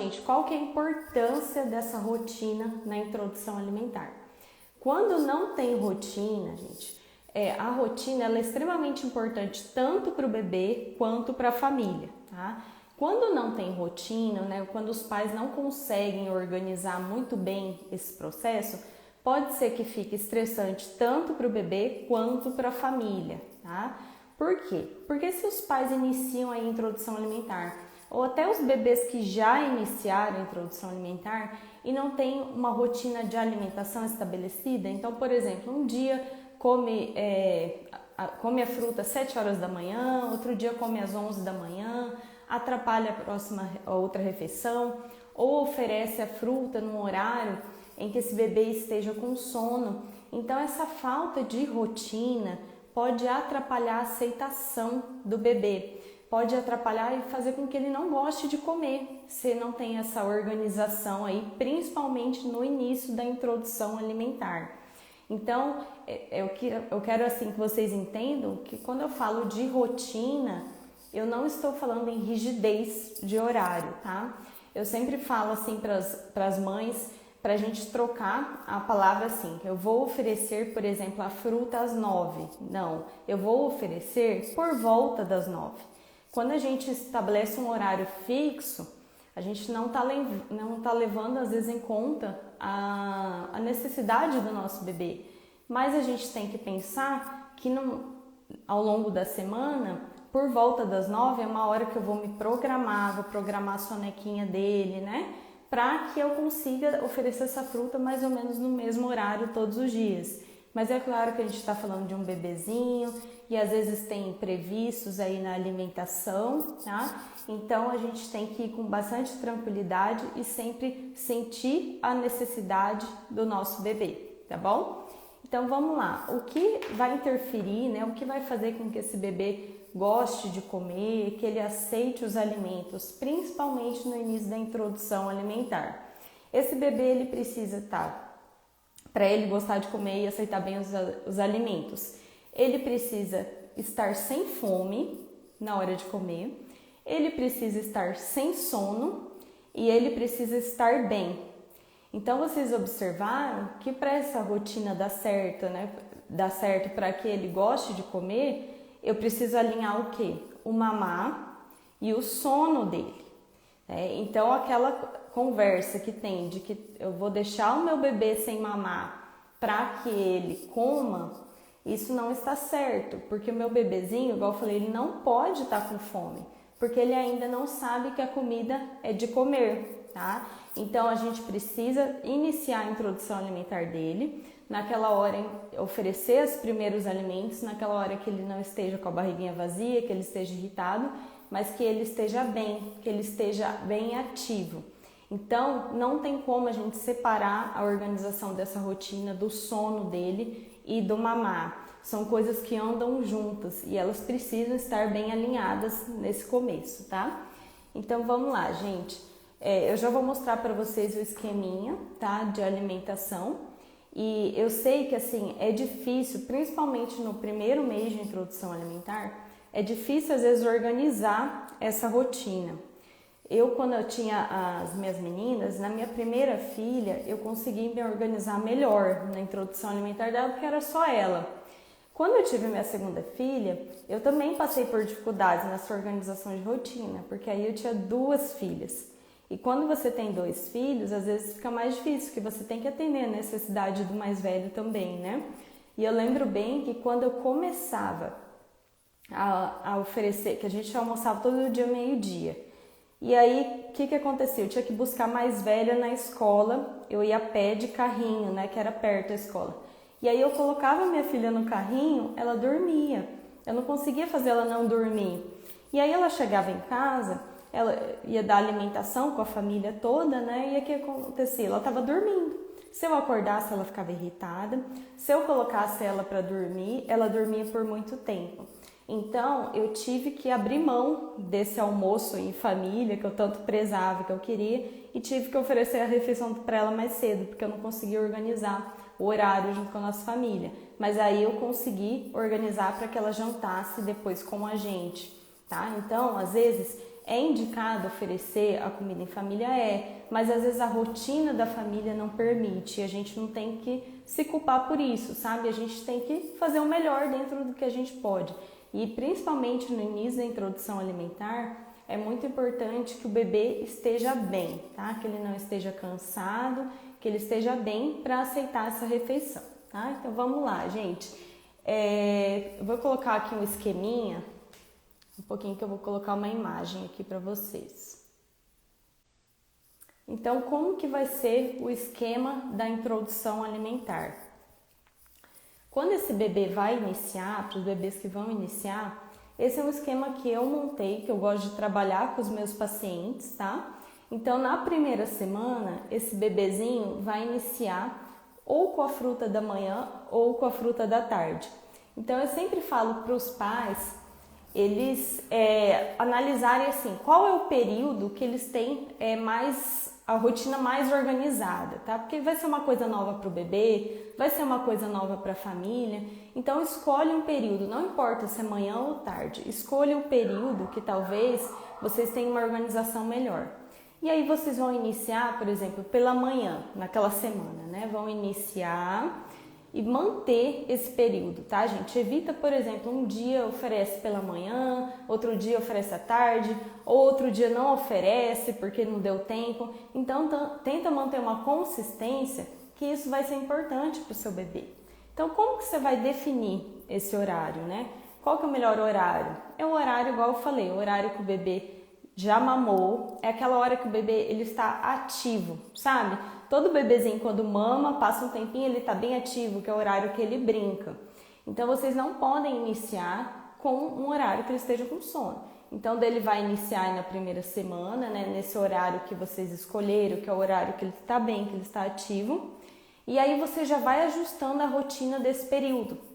gente, qual que é a importância dessa rotina na introdução alimentar? Quando não tem rotina, gente, a rotina ela é extremamente importante tanto para o bebê quanto para a família, tá? Quando não tem rotina, né, quando os pais não conseguem organizar muito bem esse processo, pode ser que fique estressante tanto para o bebê quanto para a família, tá? Por quê? Porque se os pais iniciam a introdução alimentar, ou até os bebês que já iniciaram a introdução alimentar e não tem uma rotina de alimentação estabelecida, então, por exemplo, um dia come a fruta às 7 horas da manhã, outro dia come às 11 da manhã, atrapalha a outra refeição, ou oferece a fruta num horário em que esse bebê esteja com sono. Então, essa falta de rotina pode atrapalhar a aceitação do bebê, pode atrapalhar e fazer com que ele não goste de comer, se não tem essa organização aí, principalmente no início da introdução alimentar. Então, eu quero assim que vocês entendam que quando eu falo de rotina, eu não estou falando em rigidez de horário, tá? Eu sempre falo assim para as mães, para a gente trocar a palavra assim, eu vou oferecer, por exemplo, a fruta às 9. Não, eu vou oferecer por volta das 9. Quando a gente estabelece um horário fixo, a gente não tá levando às vezes em conta a necessidade do nosso bebê. Mas a gente tem que pensar que ao longo da semana, por volta das 9 é uma hora que eu vou me programar, vou programar a sonequinha dele, né? Para que eu consiga oferecer essa fruta mais ou menos no mesmo horário todos os dias. Mas é claro que a gente está falando de um bebezinho e às vezes tem imprevistos aí na alimentação, tá? Então a gente tem que ir com bastante tranquilidade e sempre sentir a necessidade do nosso bebê, tá bom? Então vamos lá, o que vai interferir, né? O que vai fazer com que esse bebê goste de comer, que ele aceite os alimentos, principalmente no início da introdução alimentar. Esse bebê ele precisa estar, para ele gostar de comer e aceitar bem os alimentos, ele precisa estar sem fome na hora de comer, ele precisa estar sem sono e ele precisa estar bem. Então vocês observaram que para essa rotina dar certo, né? Dar certo para que ele goste de comer, eu preciso alinhar o quê? O mamar e o sono dele. Então aquela conversa que tem de que eu vou deixar o meu bebê sem mamar para que ele coma, isso não está certo, porque o meu bebezinho, igual eu falei, ele não pode estar com fome, porque ele ainda não sabe que a comida é de comer, tá? Então a gente precisa iniciar a introdução alimentar dele, naquela hora oferecer os primeiros alimentos, naquela hora que ele não esteja com a barriguinha vazia, que ele esteja irritado, mas que ele esteja bem, que ele esteja bem ativo. Então não tem como a gente separar a organização dessa rotina do sono dele e do mamar. São coisas que andam juntas e elas precisam estar bem alinhadas nesse começo, tá? Então vamos lá, gente. Eu já vou mostrar para vocês o esqueminha, tá, de alimentação. E eu sei que assim é difícil, principalmente no primeiro mês de introdução alimentar, é difícil às vezes organizar essa rotina. Quando eu tinha as minhas meninas, na minha primeira filha, eu consegui me organizar melhor na introdução alimentar dela, porque era só ela. Quando eu tive minha segunda filha, eu também passei por dificuldades nessa organização de rotina, porque aí eu tinha 2 filhas. E quando você tem 2 filhos, às vezes fica mais difícil, porque você tem que atender a necessidade do mais velho também, né? E eu lembro bem que quando eu começava a oferecer, que a gente almoçava todo dia meio-dia, e aí o que acontecia? Eu tinha que buscar mais velha na escola, eu ia a pé de carrinho, né, que era perto da escola. E aí eu colocava minha filha no carrinho, ela dormia, eu não conseguia fazer ela não dormir. E aí ela chegava em casa, ela ia dar alimentação com a família toda, né? E o que acontecia? Ela estava dormindo. Se eu acordasse, ela ficava irritada. Se eu colocasse ela para dormir, ela dormia por muito tempo. Então, eu tive que abrir mão desse almoço em família, que eu tanto prezava, que eu queria, e tive que oferecer a refeição para ela mais cedo, porque eu não conseguia organizar o horário junto com a nossa família. Mas aí eu consegui organizar para que ela jantasse depois com a gente, tá? Então, às vezes, É indicado oferecer a comida em família? Mas às vezes a rotina da família não permite, e a gente não tem que se culpar por isso, sabe? A gente tem que fazer o melhor dentro do que a gente pode. E principalmente no início da introdução alimentar, é muito importante que o bebê esteja bem, tá? Que ele não esteja cansado, que ele esteja bem para aceitar essa refeição, tá? Então vamos lá, gente. Eu vou colocar aqui um esqueminha, um pouquinho que eu vou colocar uma imagem aqui para vocês. Então, como que vai ser o esquema da introdução alimentar? Quando esse bebê vai iniciar, para os bebês que vão iniciar, esse é um esquema que eu montei, que eu gosto de trabalhar com os meus pacientes, tá? Então, na primeira semana, esse bebezinho vai iniciar ou com a fruta da manhã ou com a fruta da tarde. Então, eu sempre falo para os pais, eles analisarem assim, qual é o período que eles têm a rotina mais organizada, tá? Porque vai ser uma coisa nova para o bebê, vai ser uma coisa nova para a família. Então, escolhe um período, não importa se é manhã ou tarde, escolha o período que talvez vocês tenham uma organização melhor. E aí vocês vão iniciar, por exemplo, pela manhã, naquela semana, né? Vão iniciar e manter esse período, tá, gente? Evita, por exemplo, um dia oferece pela manhã, outro dia oferece à tarde, outro dia não oferece porque não deu tempo. Então, tenta manter uma consistência, que isso vai ser importante para o seu bebê. Então, como que você vai definir esse horário, né? Qual que é o melhor horário? É o horário, igual eu falei, o horário que o bebê já mamou, é aquela hora que o bebê ele está ativo, sabe? Todo bebezinho quando mama, passa um tempinho, ele está bem ativo, que é o horário que ele brinca. Então vocês não podem iniciar com um horário que ele esteja com sono. Então ele vai iniciar na primeira semana, né, nesse horário que vocês escolheram, que é o horário que ele está bem, que ele está ativo. E aí você já vai ajustando a rotina desse período.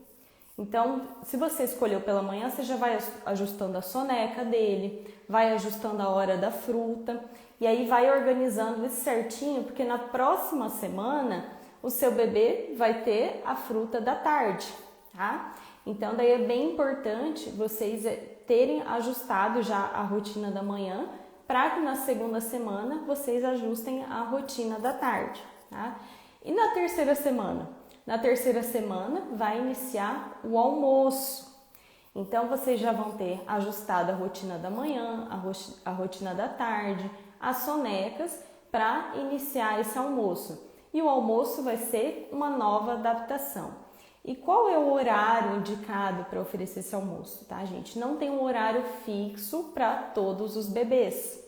Então, se você escolheu pela manhã, você já vai ajustando a soneca dele, vai ajustando a hora da fruta e aí vai organizando isso certinho, porque na próxima semana o seu bebê vai ter a fruta da tarde, tá? Então, daí é bem importante vocês terem ajustado já a rotina da manhã para que na segunda semana vocês ajustem a rotina da tarde, tá? E na terceira semana? Na terceira semana vai iniciar o almoço. Então vocês já vão ter ajustado a rotina da manhã, a rotina da tarde, as sonecas para iniciar esse almoço. E o almoço vai ser uma nova adaptação. E qual é o horário indicado para oferecer esse almoço, tá, gente? Não tem um horário fixo para todos os bebês.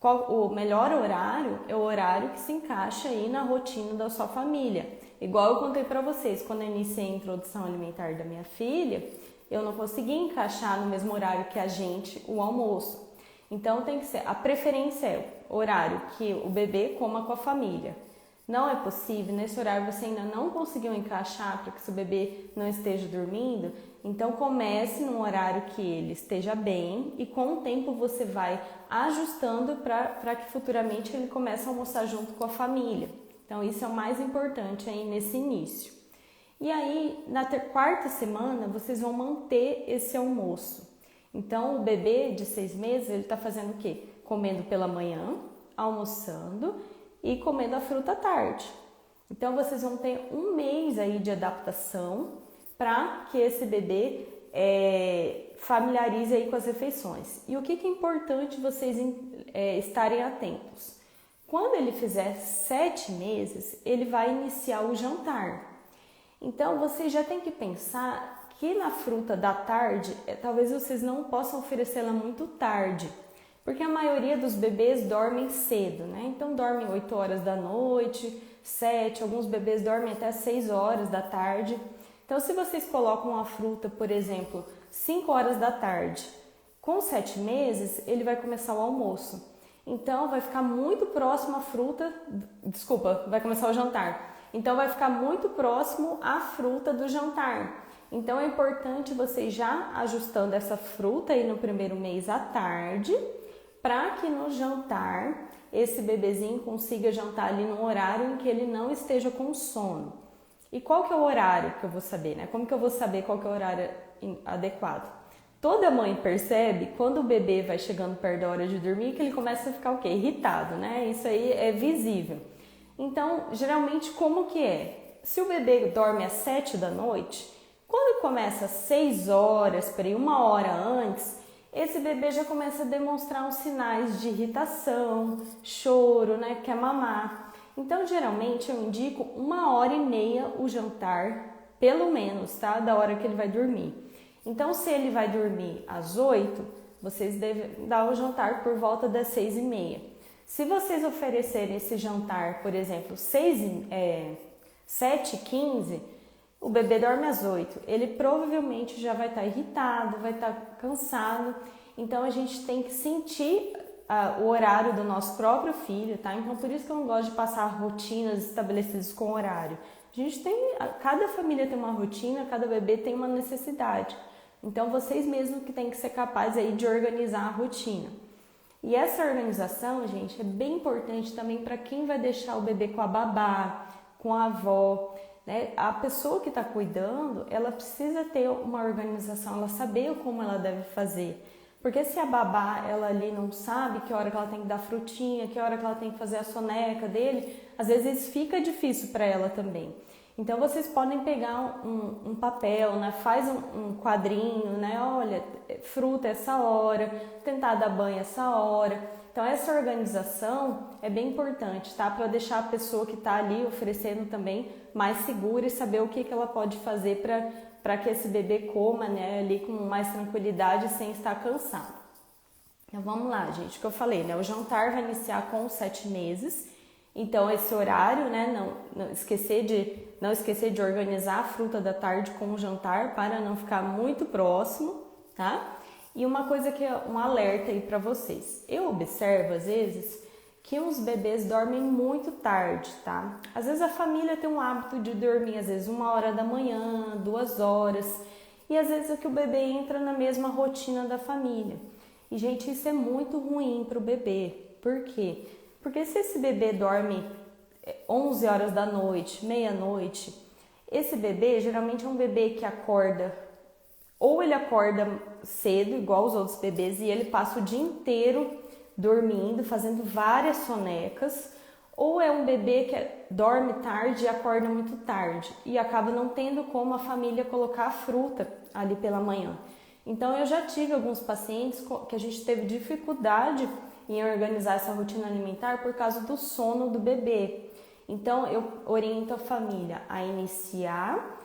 O melhor horário é o horário que se encaixa aí na rotina da sua família. Igual eu contei para vocês, quando eu iniciei a introdução alimentar da minha filha, eu não conseguia encaixar no mesmo horário que a gente o almoço. Então tem que ser, a preferência é o horário que o bebê coma com a família. Não é possível, nesse horário você ainda não conseguiu encaixar para que seu bebê não esteja dormindo, então comece num horário que ele esteja bem e com o tempo você vai ajustando para que futuramente ele comece a almoçar junto com a família. Então isso é o mais importante aí nesse início. E aí na quarta semana vocês vão manter esse almoço. Então o bebê de 6 meses ele está fazendo o quê? Comendo pela manhã, almoçando e comendo a fruta à tarde. Então vocês vão ter um mês aí de adaptação para que esse bebê familiarize aí com as refeições. E o que é importante vocês estarem atentos? Quando ele fizer 7 meses, ele vai iniciar o jantar. Então vocês já têm que pensar que na fruta da tarde, talvez vocês não possam oferecê-la muito tarde, porque a maioria dos bebês dormem cedo, né? Então dormem 8 horas da noite, 7, alguns bebês dormem até 6 horas da tarde. Então se vocês colocam a fruta, por exemplo, 5 horas da tarde, com 7 meses ele vai começar o almoço. Então vai ficar muito próximo a fruta, vai começar o jantar. Então vai ficar muito próximo à fruta do jantar. Então é importante vocês já ajustando essa fruta aí no primeiro mês à tarde, para que no jantar esse bebezinho consiga jantar ali num horário em que ele não esteja com sono. E qual que é o horário que eu vou saber, né? Como que eu vou saber qual que é o horário adequado? Toda mãe percebe quando o bebê vai chegando perto da hora de dormir que ele começa a ficar o quê? Irritado, né? Isso aí é visível. Então, geralmente, como que é? Se o bebê dorme às 7 da noite, quando começa às 6 horas, por aí, 1 hora antes, esse bebê já começa a demonstrar uns sinais de irritação, choro, né? Quer mamar. Então, geralmente, eu indico 1h30 o jantar, pelo menos, tá? Da hora que ele vai dormir. Então, se ele vai dormir às 8, vocês devem dar o jantar por volta das 6h30. Se vocês oferecerem esse jantar, por exemplo, 7h15, o bebê dorme às 8. Ele provavelmente já vai estar irritado, vai estar cansado. Então, a gente tem que sentir o horário do nosso próprio filho, tá? Então, por isso que eu não gosto de passar rotinas estabelecidas com horário. Cada família tem uma rotina, cada bebê tem uma necessidade. Então, vocês mesmos que têm que ser capazes aí de organizar a rotina. E essa organização, gente, é bem importante também para quem vai deixar o bebê com a babá, com a avó, né? A pessoa que está cuidando, ela precisa ter uma organização, ela saber como ela deve fazer. Porque se a babá, ela ali não sabe que hora que ela tem que dar frutinha, que hora que ela tem que fazer a soneca dele, às vezes fica difícil para ela também. Então, vocês podem pegar um papel, né? Faz um quadrinho, né? Olha, fruta essa hora, tentar dar banho essa hora. Então, essa organização é bem importante, tá? Para deixar a pessoa que está ali oferecendo também mais segura e saber o que ela pode fazer para que esse bebê coma, né? Ali com mais tranquilidade sem estar cansado. Então, vamos lá, gente. O que eu falei, né? O jantar vai iniciar com os 7 meses. Então, esse horário, né, não esquecer de organizar a fruta da tarde com o jantar para não ficar muito próximo, tá? E uma coisa que é um alerta aí para vocês. Eu observo, às vezes, que os bebês dormem muito tarde, tá? Às vezes a família tem um hábito de dormir, às vezes 1 hora da manhã, 2 horas. E às vezes é que o bebê entra na mesma rotina da família. E, gente, isso é muito ruim para o bebê. Por quê? Porque se esse bebê dorme 11 horas da noite, meia-noite, esse bebê geralmente é um bebê que acorda, ou ele acorda cedo, igual os outros bebês, e ele passa o dia inteiro dormindo, fazendo várias sonecas, ou é um bebê que dorme tarde e acorda muito tarde, e acaba não tendo como a família colocar a fruta ali pela manhã. Então, eu já tive alguns pacientes que a gente teve dificuldade em organizar essa rotina alimentar por causa do sono do bebê. Então, eu oriento a família a iniciar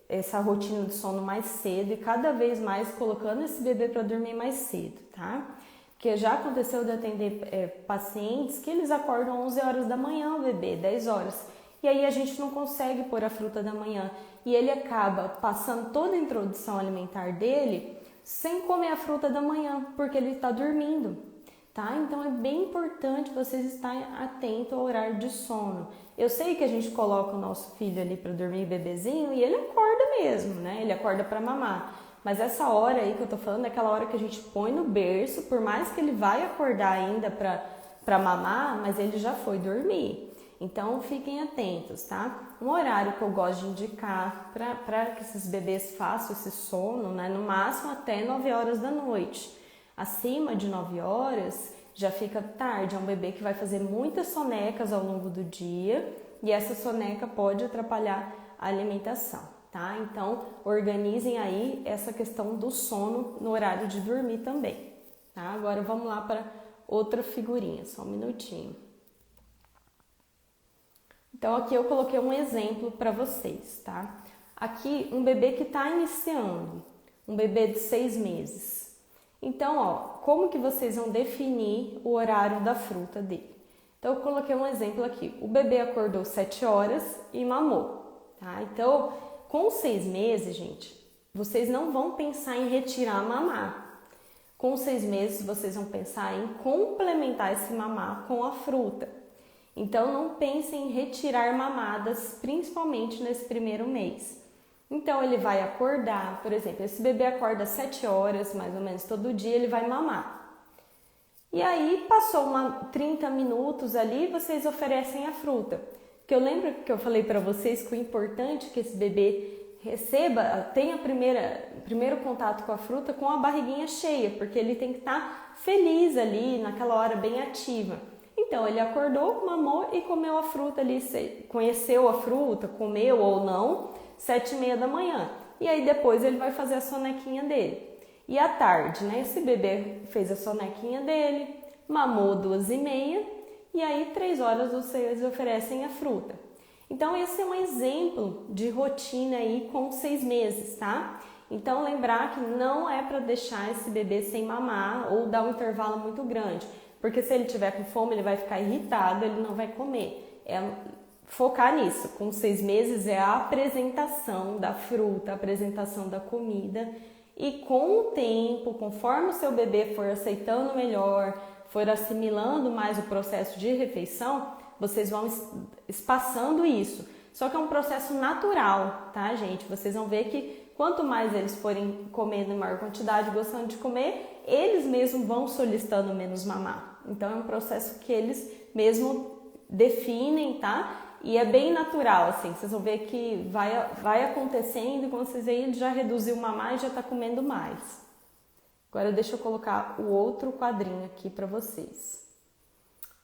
essa rotina de sono mais cedo e cada vez mais colocando esse bebê para dormir mais cedo, tá? Porque já aconteceu de atender pacientes que eles acordam 11 horas da manhã, o bebê, 10 horas. E aí a gente não consegue pôr a fruta da manhã. E ele acaba passando toda a introdução alimentar dele sem comer a fruta da manhã, porque ele está dormindo. Tá? Então é bem importante vocês estarem atentos ao horário de sono. Eu sei que a gente coloca o nosso filho ali para dormir bebezinho e ele acorda mesmo, né? Ele acorda para mamar. Mas essa hora aí que eu tô falando é aquela hora que a gente põe no berço, por mais que ele vai acordar ainda para mamar, mas ele já foi dormir. Então fiquem atentos, tá? Um horário que eu gosto de indicar para que esses bebês façam esse sono, né? No máximo até 9 horas da noite. Acima de 9 horas já fica tarde, é um bebê que vai fazer muitas sonecas ao longo do dia e essa soneca pode atrapalhar a alimentação, tá? Então, organizem aí essa questão do sono no horário de dormir também, tá? Agora vamos lá para outra figurinha, só um minutinho. Então, aqui eu coloquei um exemplo para vocês, tá? Aqui, um bebê que está iniciando, um bebê de 6 meses. Então, ó, como que vocês vão definir o horário da fruta dele? Então, eu coloquei um exemplo aqui. O bebê acordou 7 horas e mamou, tá? Então, com 6 meses, gente, vocês não vão pensar em retirar mamar. Com 6 meses, vocês vão pensar em complementar esse mamar com a fruta. Então, não pensem em retirar mamadas, principalmente nesse primeiro mês. Então, ele vai acordar, por exemplo, esse bebê acorda 7 horas, mais ou menos, todo dia, ele vai mamar. E aí, passou 30 minutos ali, vocês oferecem a fruta. Porque eu lembro que eu falei para vocês que o importante é que esse bebê tenha primeiro contato com a fruta com a barriguinha cheia, porque ele tem que estar feliz ali, naquela hora bem ativa. Então, ele acordou, mamou e comeu a fruta ali, conheceu a fruta, comeu ou não, 7h30 da manhã. E aí depois ele vai fazer a sonequinha dele. E à tarde, né? Esse bebê fez a sonequinha dele, mamou 2h30 e aí 3 horas vocês oferecem a fruta. Então, esse é um exemplo de rotina aí com 6 meses, tá? Então, lembrar que não é para deixar esse bebê sem mamar ou dar um intervalo muito grande, porque se ele tiver com fome, ele vai ficar irritado, ele não vai comer. É focar nisso. Com 6 meses é a apresentação da fruta, a apresentação da comida, e com o tempo, conforme o seu bebê for aceitando melhor, for assimilando mais o processo de refeição, vocês vão espaçando isso. Só que é um processo natural, tá, gente? Vocês vão ver que quanto mais eles forem comendo em maior quantidade, gostando de comer, eles mesmos vão solicitando menos mamar. Então é um processo que eles mesmos definem, tá? E é bem natural, assim. Vocês vão ver que vai acontecendo e quando vocês veem, ele já reduziu o mamar e já tá comendo mais. Agora deixa eu colocar o outro quadrinho aqui para vocês.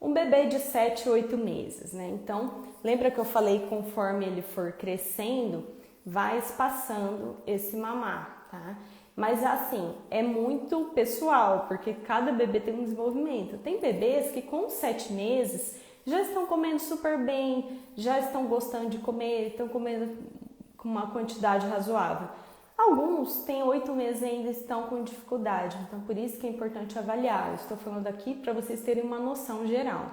Um bebê de 7, 8 meses, né? Então, lembra que eu falei conforme ele for crescendo, vai espaçando esse mamar, tá? Mas assim, é muito pessoal, porque cada bebê tem um desenvolvimento. Tem bebês que com 7 meses já estão comendo super bem, já estão gostando de comer, estão comendo com uma quantidade razoável. Alguns têm 8 meses e ainda estão com dificuldade, então por isso que é importante avaliar. Eu estou falando aqui para vocês terem uma noção geral.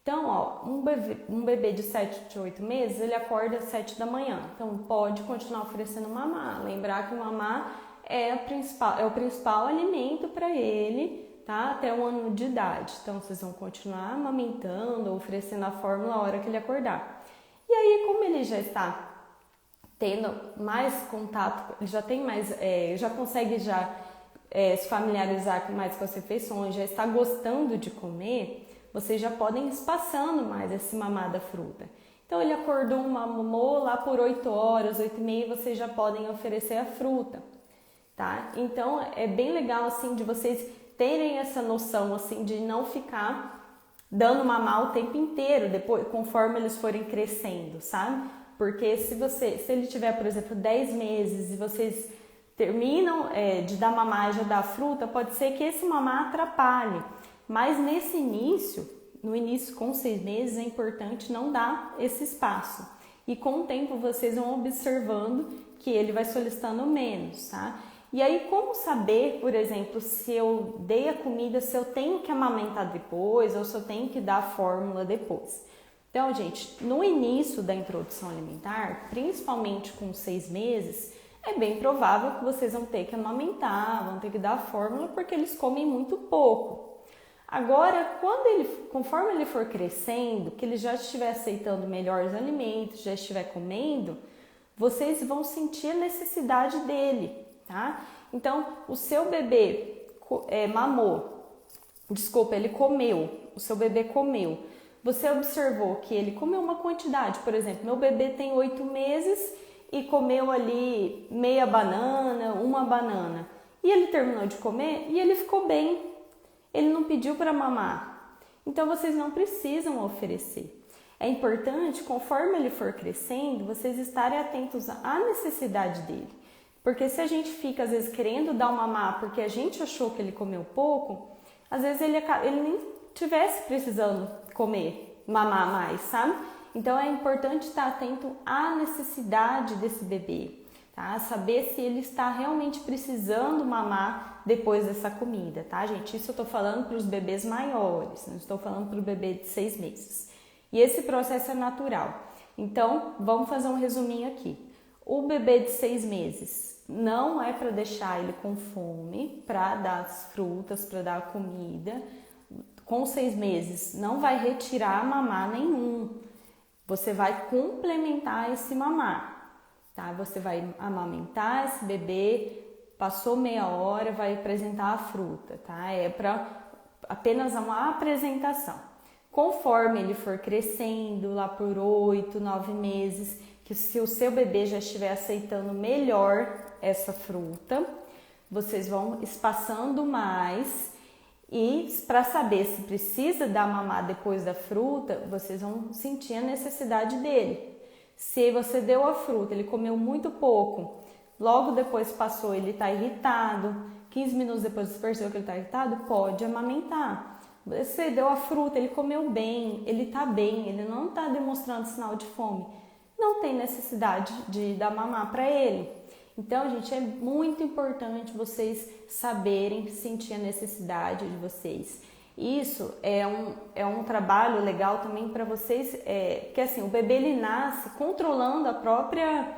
Então, ó, um bebê de 7 a 8 meses, ele acorda às 7 da manhã, então pode continuar oferecendo mamar. Lembrar que o mamar é o principal alimento para ele, tá? Até 1 ano de idade. Então, vocês vão continuar amamentando, oferecendo a fórmula a hora que ele acordar. E aí, como ele já está tendo mais contato, ele já tem mais, já consegue se familiarizar mais com as refeições, já está gostando de comer, vocês já podem ir espaçando mais esse mamar da fruta. Então ele acordou, mamou lá por 8 horas, 8h30, vocês já podem oferecer a fruta, tá? Então é bem legal assim de vocês terem essa noção assim de não ficar dando mamar o tempo inteiro, depois conforme eles forem crescendo, sabe? Porque se ele tiver, por exemplo, 10 meses e vocês terminam de dar mamar e já dar fruta, pode ser que esse mamar atrapalhe. Mas no início com 6 meses, é importante não dar esse espaço. E com o tempo vocês vão observando que ele vai solicitando menos, tá? E aí, como saber, por exemplo, se eu dei a comida, se eu tenho que amamentar depois ou se eu tenho que dar a fórmula depois? Então, gente, no início da introdução alimentar, principalmente com 6 meses, é bem provável que vocês vão ter que amamentar, vão ter que dar a fórmula, porque eles comem muito pouco. Agora, conforme ele for crescendo, que ele já estiver aceitando melhores alimentos, já estiver comendo, vocês vão sentir a necessidade dele, tá? Então, o seu bebê ele comeu, o seu bebê comeu. Você observou que ele comeu uma quantidade, por exemplo, meu bebê tem 8 meses e comeu ali meia banana, uma banana. E ele terminou de comer e ele ficou bem. Ele não pediu para mamar. Então, vocês não precisam oferecer. É importante, conforme ele for crescendo, vocês estarem atentos à necessidade dele. Porque se a gente fica, às vezes, querendo dar um mamar porque a gente achou que ele comeu pouco, às vezes ele nem estivesse precisando mamar mais, sabe? Então é importante estar atento à necessidade desse bebê, tá? Saber se ele está realmente precisando mamar depois dessa comida, tá, gente? Isso eu tô falando para os bebês maiores, não estou falando para o bebê de 6 meses. E esse processo é natural. Então, vamos fazer um resuminho aqui. O bebê de 6 meses não é para deixar ele com fome, para dar as frutas, para dar a comida. Com 6 meses, não vai retirar mamar nenhum. Você vai complementar esse mamar, tá? Você vai amamentar esse bebê, passou meia hora, vai apresentar a fruta, tá? É para apenas uma apresentação. Conforme ele for crescendo, lá por 8, 9 meses, que se o seu bebê já estiver aceitando melhor essa fruta, vocês vão espaçando mais e para saber se precisa dar mamar depois da fruta, vocês vão sentir a necessidade dele. Se você deu a fruta, ele comeu muito pouco, logo depois passou, ele está irritado, 15 minutos depois você percebeu que ele está irritado, pode amamentar. Você deu a fruta, ele comeu bem, ele está bem, ele não está demonstrando sinal de fome, não tem necessidade de dar mamar para ele. Então, gente, é muito importante vocês saberem sentir a necessidade de vocês. Isso é um trabalho legal também para vocês, porque assim, o bebê ele nasce controlando a própria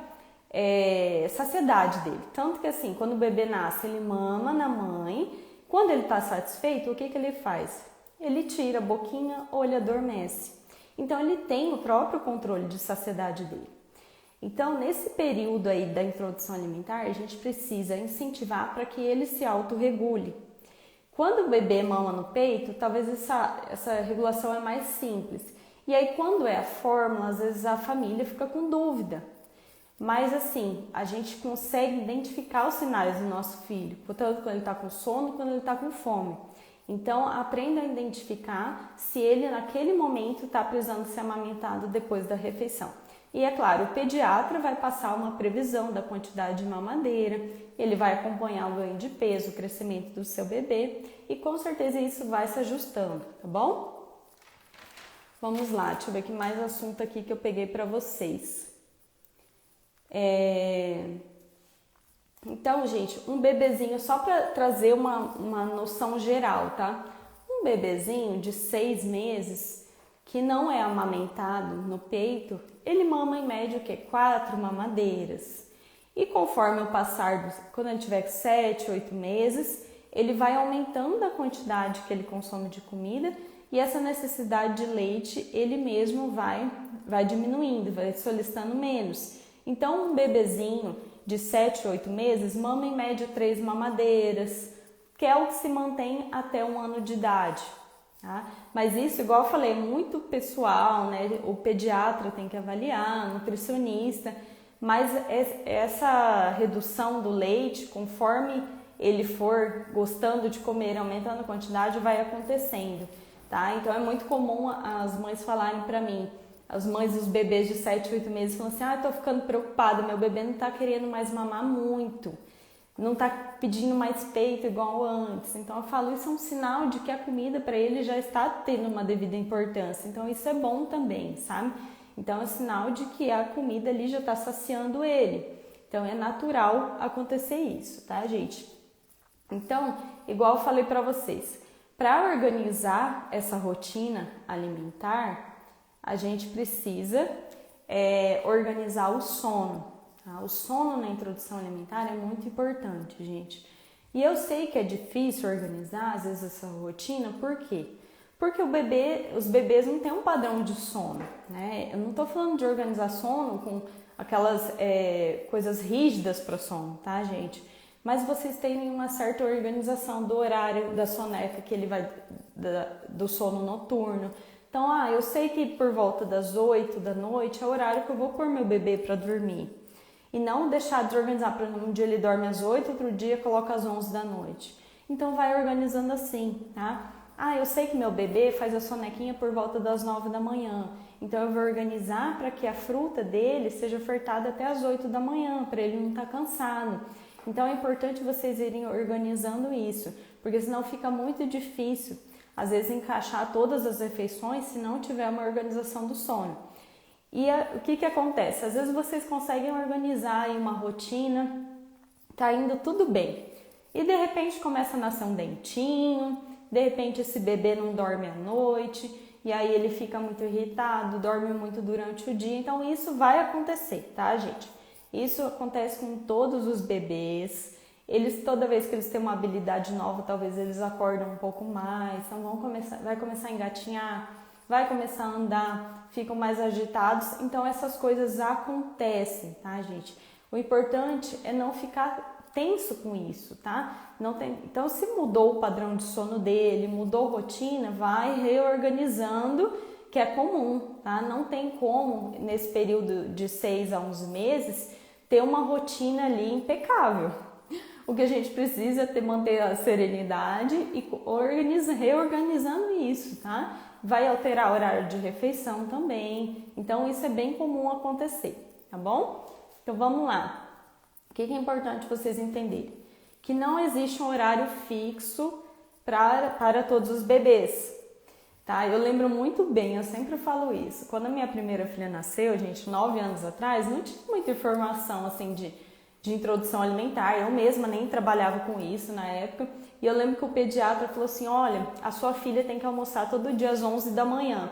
saciedade dele. Tanto que assim, quando o bebê nasce, ele mama na mãe, quando ele está satisfeito, o que ele faz? Ele tira a boquinha ou ele adormece. Então, ele tem o próprio controle de saciedade dele. Então, nesse período aí da introdução alimentar, a gente precisa incentivar para que ele se autorregule. Quando o bebê mama no peito, talvez essa regulação é mais simples. E aí, quando é a fórmula, às vezes a família fica com dúvida. Mas assim, a gente consegue identificar os sinais do nosso filho, tanto quando ele está com sono, quando ele está com fome. Então, aprenda a identificar se ele naquele momento está precisando ser amamentado depois da refeição. E é claro, o pediatra vai passar uma previsão da quantidade de mamadeira, ele vai acompanhar o ganho de peso, o crescimento do seu bebê e com certeza isso vai se ajustando, tá bom? Vamos lá, deixa eu ver que mais assunto aqui que eu peguei para vocês. Então, gente, um bebezinho, só para trazer uma noção geral, tá? Um bebezinho de 6 meses que não é amamentado no peito, ele mama em média o quê? 4 mamadeiras. E conforme o passar, quando ele tiver 7, 8 meses, ele vai aumentando a quantidade que ele consome de comida e essa necessidade de leite ele mesmo vai diminuindo, vai solicitando menos. Então, um bebezinho de 7, 8 meses mama em média 3 mamadeiras, que é o que se mantém até 1 ano de idade. Tá? Mas isso, igual eu falei, é muito pessoal, né? O pediatra tem que avaliar, o nutricionista, mas essa redução do leite, conforme ele for gostando de comer, aumentando a quantidade, vai acontecendo, tá? Então é muito comum as mães falarem para mim, as mães dos bebês de 7, 8 meses falam assim, eu tô ficando preocupada, meu bebê não tá querendo mais mamar muito, não tá pedindo mais peito igual antes. Então eu falo, isso é um sinal de que a comida para ele já está tendo uma devida importância. Então isso é bom também, sabe? Então é um sinal de que a comida ali já está saciando ele. Então é natural acontecer isso, tá, gente? Então, igual eu falei para vocês, para organizar essa rotina alimentar, a gente precisa organizar o sono. Tá? O sono na introdução alimentar é muito importante, gente. E eu sei que é difícil organizar, às vezes, essa rotina, por quê? Porque os bebês não têm um padrão de sono, né? Eu não estou falando de organizar sono com aquelas coisas rígidas para sono, tá, gente? Mas vocês têm uma certa organização do horário da soneca que ele vai do sono noturno. Então, eu sei que por volta das 8 da noite é o horário que eu vou pôr meu bebê para dormir. E não deixar desorganizar, por exemplo, um dia ele dorme às 8, outro dia coloca às 11 da noite. Então vai organizando assim, tá? Eu sei que meu bebê faz a sonequinha por volta das 9 da manhã. Então eu vou organizar para que a fruta dele seja ofertada até às 8 da manhã, para ele não estar cansado. Então é importante vocês irem organizando isso, porque senão fica muito difícil, às vezes, encaixar todas as refeições se não tiver uma organização do sono. E o que acontece? Às vezes vocês conseguem organizar em uma rotina, tá indo tudo bem. E de repente começa a nascer um dentinho, de repente esse bebê não dorme à noite, e aí ele fica muito irritado, dorme muito durante o dia. Então isso vai acontecer, tá, gente? Isso acontece com todos os bebês. Toda vez que eles têm uma habilidade nova, talvez eles acordam um pouco mais, então vai começar a engatinhar, vai começar a andar, ficam mais agitados. Então essas coisas acontecem, tá, gente? O importante é não ficar tenso com isso, tá? Então, se mudou o padrão de sono dele, mudou a rotina, vai reorganizando, que é comum, tá? Não tem como, nesse período de 6 a 11 meses, ter uma rotina ali impecável. O que a gente precisa é manter a serenidade e reorganizando isso, tá? Vai alterar o horário de refeição também, então isso é bem comum acontecer, tá bom? Então vamos lá. O que é importante vocês entenderem? Que não existe um horário fixo para todos os bebês, tá? Eu lembro muito bem, eu sempre falo isso. Quando a minha primeira filha nasceu, gente, 9 anos atrás, não tinha muita informação assim de introdução alimentar. Eu mesma nem trabalhava com isso na época. E eu lembro que o pediatra falou assim, olha, a sua filha tem que almoçar todo dia às 11 da manhã.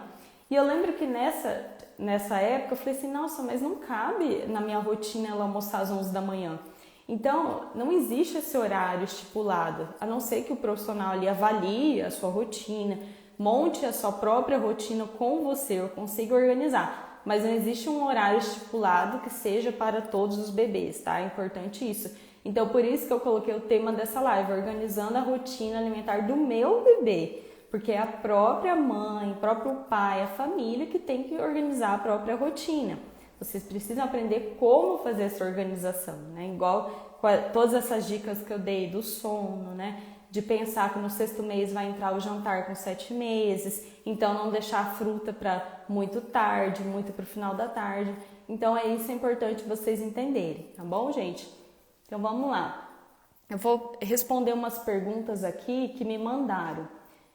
E eu lembro que nessa época eu falei assim, nossa, mas não cabe na minha rotina ela almoçar às 11 da manhã. Então, não existe esse horário estipulado, a não ser que o profissional ali avalie a sua rotina, monte a sua própria rotina com você, ou consiga organizar. Mas não existe um horário estipulado que seja para todos os bebês, tá? É importante isso. Então, por isso que eu coloquei o tema dessa live, organizando a rotina alimentar do meu bebê. Porque é a própria mãe, o próprio pai, a família que tem que organizar a própria rotina. Vocês precisam aprender como fazer essa organização, né? Igual todas essas dicas que eu dei do sono, né? De pensar que no 6º mês vai entrar o jantar com 7 meses, então não deixar a fruta para muito tarde, muito para o final da tarde. Então isso é importante vocês entenderem, tá bom, gente? Então vamos lá. Eu vou responder umas perguntas aqui que me mandaram.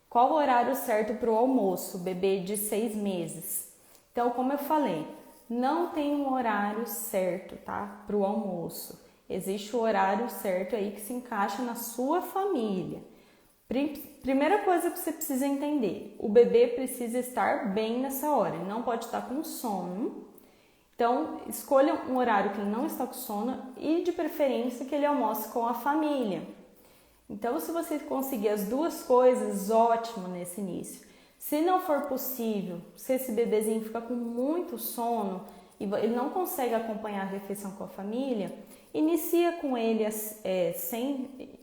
Qual o horário certo para o almoço, bebê de 6 meses? Então, como eu falei, não tem um horário certo, tá? Para o almoço. Existe o horário certo aí que se encaixa na sua família. Primeira coisa que você precisa entender, o bebê precisa estar bem nessa hora, ele não pode estar com sono. Então, escolha um horário que ele não está com sono e de preferência que ele almoce com a família. Então, se você conseguir as duas coisas, ótimo nesse início. Se não for possível, se esse bebezinho fica com muito sono e ele não consegue acompanhar a refeição com a família, inicia com ele sem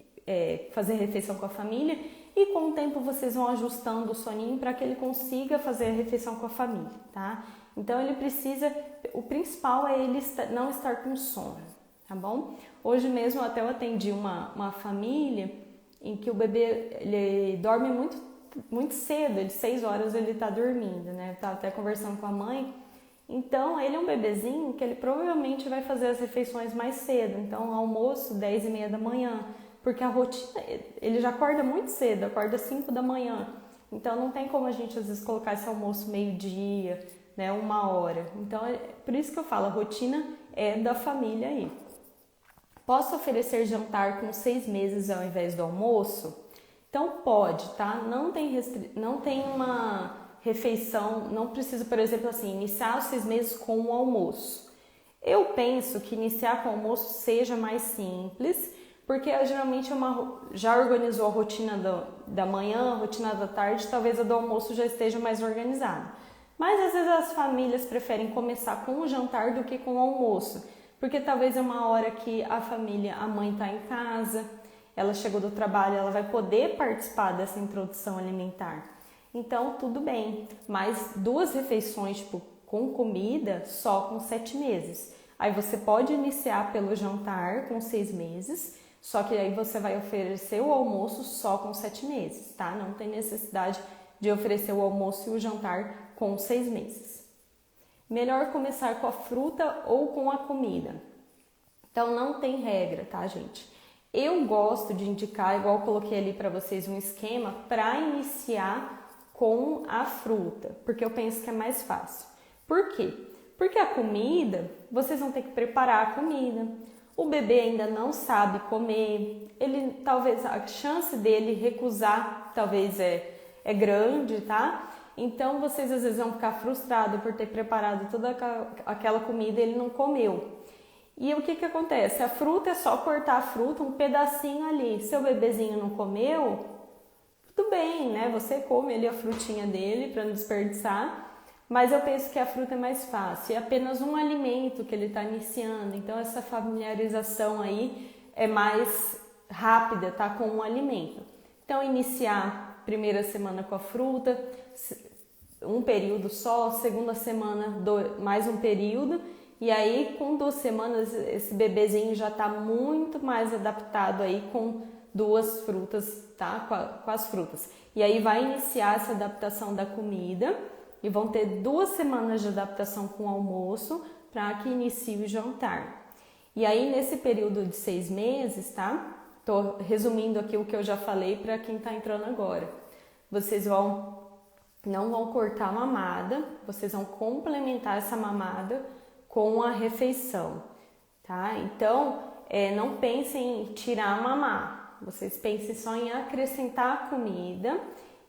fazer refeição com a família e com o tempo vocês vão ajustando o soninho para que ele consiga fazer a refeição com a família, tá? Então ele precisa, o principal é ele não estar com sono, tá bom? Hoje mesmo até eu atendi uma família em que o bebê ele dorme muito cedo, ele 6 horas ele tá dormindo, né? Eu tava até conversando com a mãe. Então, ele é um bebezinho que ele provavelmente vai fazer as refeições mais cedo. Então, almoço 10h30 da manhã, porque a rotina, ele já acorda muito cedo, acorda 5 da manhã. Então, não tem como a gente às vezes colocar esse almoço meio-dia, né, 1 hora. Então, é por isso que eu falo, a rotina é da família aí. Posso oferecer jantar com 6 meses ao invés do almoço? Então, pode, tá? Não tem uma refeição, não precisa, por exemplo, assim, iniciar os 6 meses com o almoço. Eu penso que iniciar com o almoço seja mais simples, porque geralmente já organizou a rotina da manhã, a rotina da tarde, talvez a do almoço já esteja mais organizada. Mas às vezes as famílias preferem começar com o jantar do que com o almoço, porque talvez é uma hora que a mãe está em casa, ela chegou do trabalho, ela vai poder participar dessa introdução alimentar. Então, tudo bem, mas 2 refeições, tipo, com comida, só com 7 meses. Aí você pode iniciar pelo jantar com 6 meses, só que aí você vai oferecer o almoço só com 7 meses, tá? Não tem necessidade de oferecer o almoço e o jantar com 6 meses. Melhor começar com a fruta ou com a comida? Então, não tem regra, tá, gente? Eu gosto de indicar, igual eu coloquei ali para vocês, um esquema para iniciar com a fruta, porque eu penso que é mais fácil. Por quê? Porque a comida, vocês vão ter que preparar a comida. O bebê ainda não sabe comer, talvez a chance dele recusar talvez é grande, tá? Então vocês às vezes vão ficar frustrados por ter preparado toda aquela comida e ele não comeu. E o que acontece? A fruta é só cortar a fruta, um pedacinho ali. Seu bebezinho não comeu, tudo bem, né? Você come ali a frutinha dele para não desperdiçar. Mas eu penso que a fruta é mais fácil. É apenas um alimento que ele está iniciando. Então essa familiarização aí é mais rápida, tá? Com um alimento. Então iniciar primeira semana com a fruta, um período só, segunda semana mais um período, e aí com 2 semanas esse bebezinho já está muito mais adaptado aí com 2 frutas, tá? Com as frutas. E aí vai iniciar essa adaptação da comida e vão ter 2 semanas de adaptação com o almoço para que inicie o jantar. E aí nesse período de 6 meses, tá? Tô resumindo aqui o que eu já falei para quem está entrando agora. Vocês não vão cortar a mamada, vocês vão complementar essa mamada com a refeição, tá? Então, não pensem em tirar a mamar, vocês pensem só em acrescentar a comida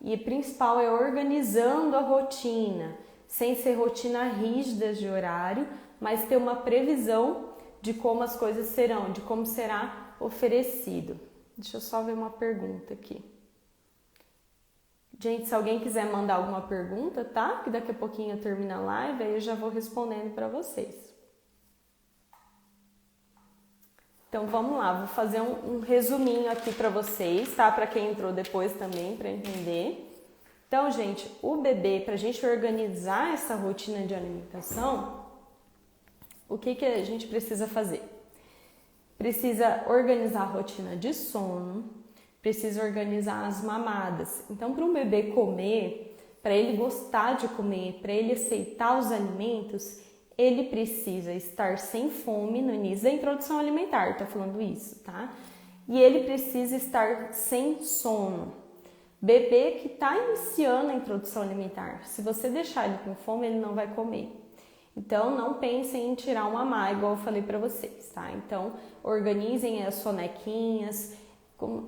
e o principal é organizando a rotina, sem ser rotina rígida de horário, mas ter uma previsão de como as coisas serão, de como será oferecido. Deixa eu só ver uma pergunta aqui. Gente, se alguém quiser mandar alguma pergunta, tá? Que daqui a pouquinho eu termino a live, aí eu já vou respondendo para vocês. Então vamos lá, vou fazer um resuminho aqui para vocês, tá? Para quem entrou depois também, para entender. Então, gente, o bebê, para a gente organizar essa rotina de alimentação, o que a gente precisa fazer? Precisa organizar a rotina de sono, precisa organizar as mamadas. Então, para um bebê comer, para ele gostar de comer, para ele aceitar os alimentos, ele precisa estar sem fome no início da introdução alimentar, tô falando isso, tá? E ele precisa estar sem sono. Bebê que está iniciando a introdução alimentar, se você deixar ele com fome, ele não vai comer. Então, não pensem em tirar uma mamá, igual eu falei para vocês, tá? Então, organizem as sonequinhas,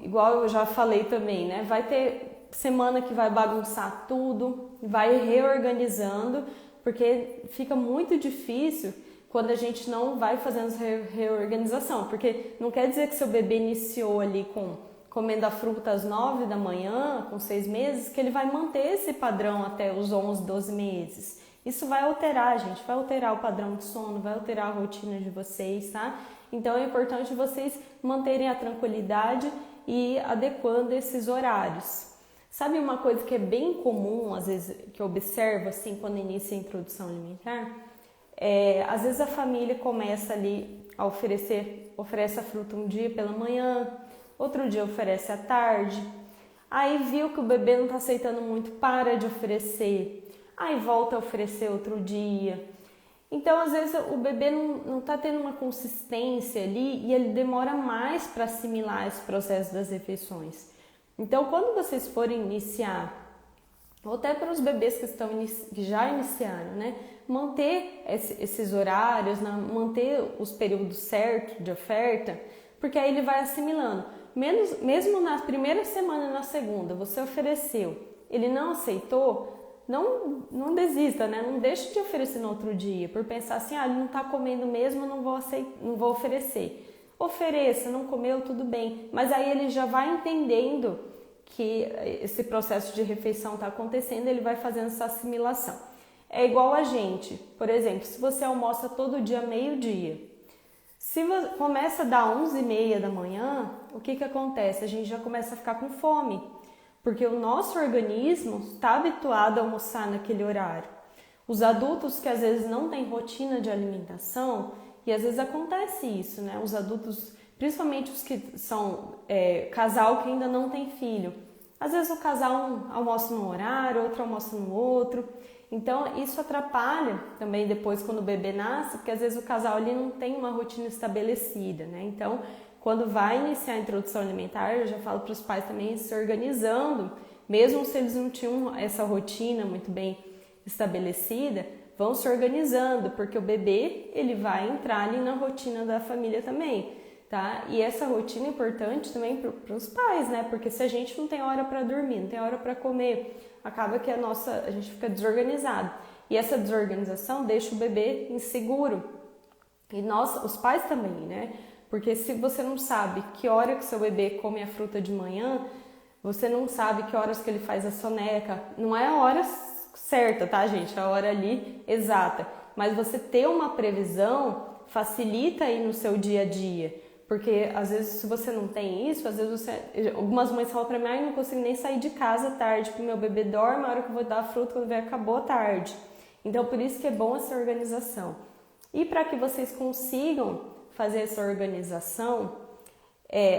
igual eu já falei também, né? Vai ter semana que vai bagunçar tudo, vai reorganizando, porque fica muito difícil quando a gente não vai fazendo essa reorganização, porque não quer dizer que seu bebê iniciou ali comendo a fruta às 9 da manhã, com 6 meses, que ele vai manter esse padrão até os 11, 12 meses. Isso vai alterar, gente, vai alterar o padrão de sono, vai alterar a rotina de vocês, tá? Então é importante vocês manterem a tranquilidade e adequando esses horários. Sabe uma coisa que é bem comum, às vezes, que eu observo assim quando inicia a introdução alimentar? Às vezes a família começa ali a oferece a fruta um dia pela manhã, outro dia oferece à tarde, aí viu que o bebê não está aceitando muito, para de oferecer, aí volta a oferecer outro dia. Então, às vezes, o bebê não está tendo uma consistência ali e ele demora mais para assimilar esse processo das refeições. Então, quando vocês forem iniciar, ou até para os bebês que já iniciaram, né? Manter esses horários, manter os períodos certos de oferta, porque aí ele vai assimilando. Mesmo na primeira semana e na segunda, você ofereceu, ele não aceitou, não desista, né? Não deixe de oferecer no outro dia, por pensar assim, ele não está comendo mesmo, não vou oferecer. Ofereça, não comeu, tudo bem, mas aí ele já vai entendendo que esse processo de refeição está acontecendo, ele vai fazendo essa assimilação. É igual a gente, por exemplo, se você almoça todo dia meio-dia, se começa a dar 11h30 da manhã, o que acontece? A gente já começa a ficar com fome, porque o nosso organismo está habituado a almoçar naquele horário. Os adultos que às vezes não têm rotina de alimentação, e às vezes acontece isso, né? Os adultos, principalmente os que são casal que ainda não tem filho, às vezes o casal almoça num horário, outro almoça no outro. Então isso atrapalha também depois quando o bebê nasce, porque às vezes o casal ali não tem uma rotina estabelecida, né? Então quando vai iniciar a introdução alimentar, eu já falo para os pais também se organizando, mesmo se eles não tinham essa rotina muito bem estabelecida, vão se organizando, porque o bebê ele vai entrar ali na rotina da família também, tá? E essa rotina é importante também para os pais, né? Porque se a gente não tem hora para dormir, não tem hora para comer, acaba que a gente fica desorganizado. E essa desorganização deixa o bebê inseguro. E nós, os pais também, né? Porque se você não sabe que hora que seu bebê come a fruta de manhã, você não sabe que horas que ele faz a soneca, não é a hora certa, tá, gente? A hora ali exata. Mas você ter uma previsão facilita aí no seu dia a dia. Porque às vezes se você não tem isso, às vezes algumas mães falam pra mim, eu não consigo nem sair de casa à tarde, porque meu bebê dorme, a hora que eu vou dar a fruta, quando vem, acabou a tarde. Então por isso que é bom essa organização. E para que vocês consigam fazer essa organização,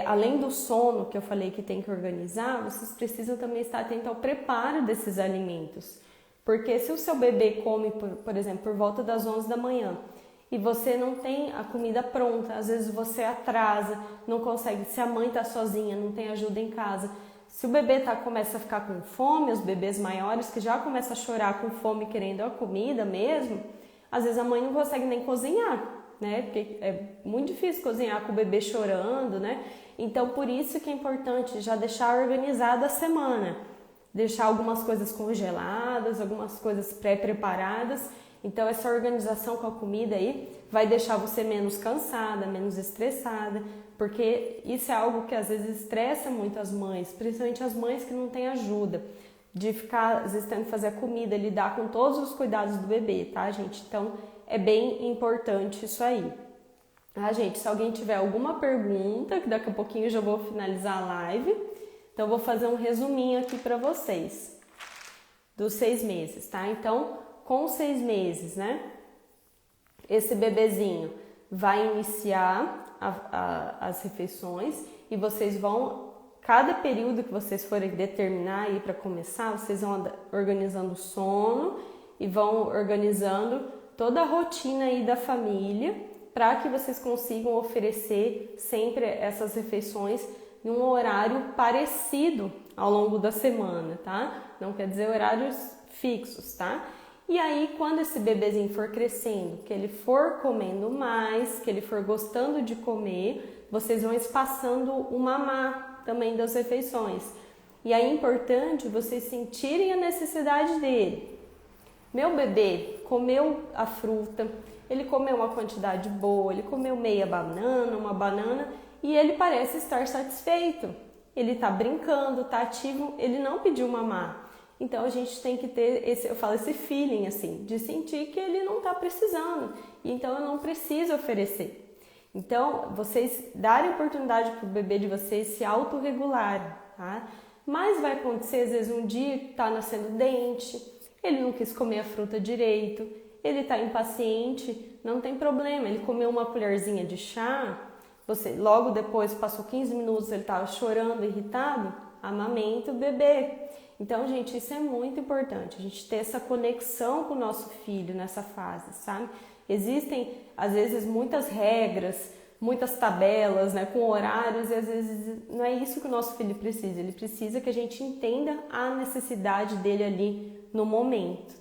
além do sono que eu falei que tem que organizar, vocês precisam também estar atentos ao preparo desses alimentos. Porque se o seu bebê come, por exemplo, por volta das 11 da manhã, e você não tem a comida pronta, às vezes você atrasa, não consegue, se a mãe está sozinha, não tem ajuda em casa. Se o bebê começa a ficar com fome, os bebês maiores que já começam a chorar com fome, querendo a comida mesmo, às vezes a mãe não consegue nem cozinhar, né? Porque é muito difícil cozinhar com o bebê chorando, né? Então, por isso que é importante já deixar organizada a semana, deixar algumas coisas congeladas, algumas coisas pré-preparadas. Então essa organização com a comida aí vai deixar você menos cansada, menos estressada, porque isso é algo que às vezes estressa muito as mães, principalmente as mães que não têm ajuda, de ficar às vezes tendo que fazer a comida, lidar com todos os cuidados do bebê, tá, gente? Então é bem importante isso aí. Ah, gente, se alguém tiver alguma pergunta, que daqui a pouquinho eu já vou finalizar a live, então eu vou fazer um resuminho aqui para vocês dos 6 meses, tá? Então, com 6 meses, né? Esse bebezinho vai iniciar as refeições e vocês vão, cada período que vocês forem determinar aí para começar, vocês vão organizando o sono e vão organizando toda a rotina aí da família para que vocês consigam oferecer sempre essas refeições em um horário parecido ao longo da semana, tá? Não quer dizer horários fixos, tá? E aí, quando esse bebezinho for crescendo, que ele for comendo mais, que ele for gostando de comer, vocês vão espaçando o mamar também das refeições. E aí é importante vocês sentirem a necessidade dele. Meu bebê comeu a fruta, ele comeu uma quantidade boa, ele comeu meia banana, uma banana, e ele parece estar satisfeito. Ele está brincando, está ativo, ele não pediu mamar. Então a gente tem que ter esse feeling assim, de sentir que ele não está precisando, e então eu não preciso oferecer. Então vocês darem oportunidade para o bebê de vocês se autorregular, tá? Mas vai acontecer às vezes um dia que está nascendo dente, ele não quis comer a fruta direito, ele está impaciente, não tem problema, ele comeu uma colherzinha de chá, você logo depois, passou 15 minutos, ele estava chorando, irritado, amamenta o bebê. Então, gente, isso é muito importante, a gente ter essa conexão com o nosso filho nessa fase, sabe? Existem, às vezes, muitas regras, muitas tabelas, né, com horários, e às vezes não é isso que o nosso filho precisa. Ele precisa que a gente entenda a necessidade dele ali no momento.